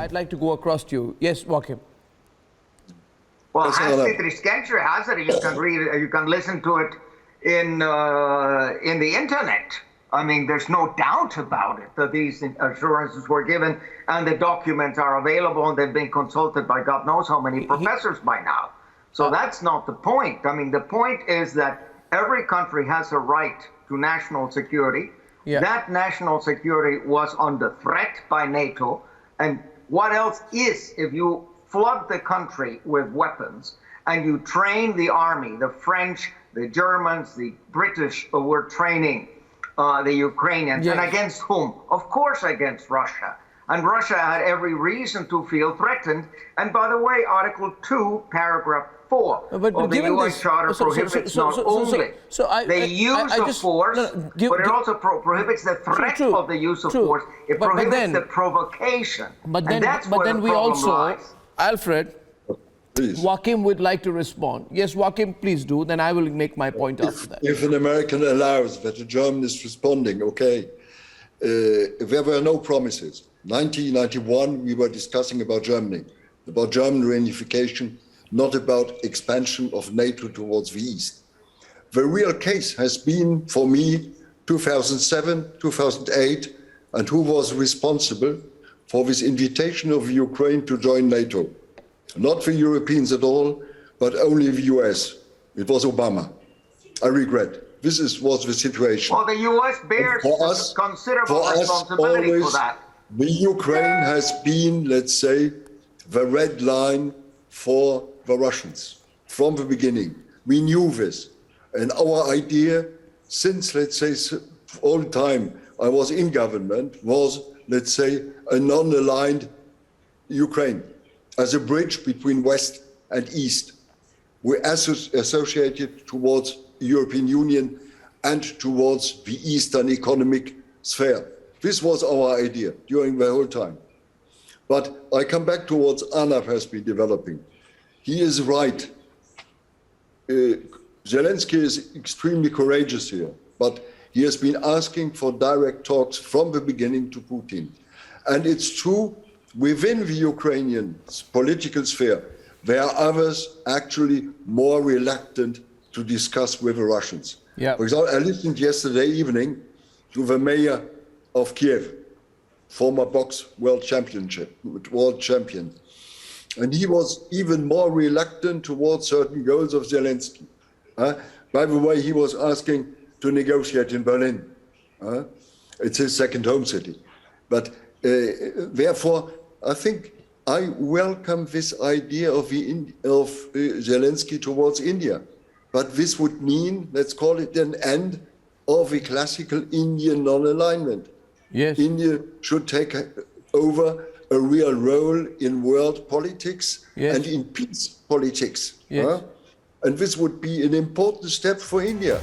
I'd like to go across to you. Yes, Joachim. Well, Hans-Dietrich Genscher has it. You can read it. You can listen to it in the internet. I mean, there's no doubt about it that these assurances were given, and the documents are available, and they've been consulted by God knows how many professors by now. So that's not the point. I mean, the point is that every country has a right to national security. Yeah. That national security was under threat by NATO. And what else is, if you flood the country with weapons and you train the army, the French, the Germans, the British were training the Ukrainians, Yes. and against whom? Of course, against Russia. And Russia had every reason to feel threatened. And by the way, Article 2, Paragraph 4 of the UN Charter prohibits not only the use of force, but it also prohibits the threat of the use of force. It prohibits the provocation. And that's where the problem lies. Alfred, please. Joachim would like to respond. Yes, Joachim, please do. Then I will make my point after that. If an American allows that a German is responding, okay. There were no promises. 1991, we were discussing about Germany, about German reunification, not about expansion of NATO towards the East. The real case has been, for me, 2007, 2008, and who was responsible for this invitation of Ukraine to join NATO. Not the Europeans at all, but only the US. It was Obama. I regret. This was the situation. Well, the US bears considerable responsibility for that. The Ukraine has been, let's say, the red line for the Russians from the beginning. We knew this. And our idea, since, let's say, all the time I was in government, was, let's say, a non-aligned Ukraine as a bridge between West and East. We associated towards the European Union and towards the Eastern economic sphere. This was our idea during the whole time. But I come back to what Arnav has been developing. He is right. Zelensky is extremely courageous here, but he has been asking for direct talks from the beginning to Putin. And it's true, within the Ukrainian political sphere, there are others actually more reluctant to discuss with the Russians. Yeah. For example, I listened yesterday evening to the mayor of Kiev, former box world champion. And he was even more reluctant towards certain goals of Zelensky. By the way, he was asking to negotiate in Berlin. It's his second home city. But therefore, I think I welcome this idea of Zelensky towards India. But this would mean, let's call it an end of the classical Indian non-alignment. Yes. India should take over a real role in world politics and in peace politics. Yes. And this would be an important step for India.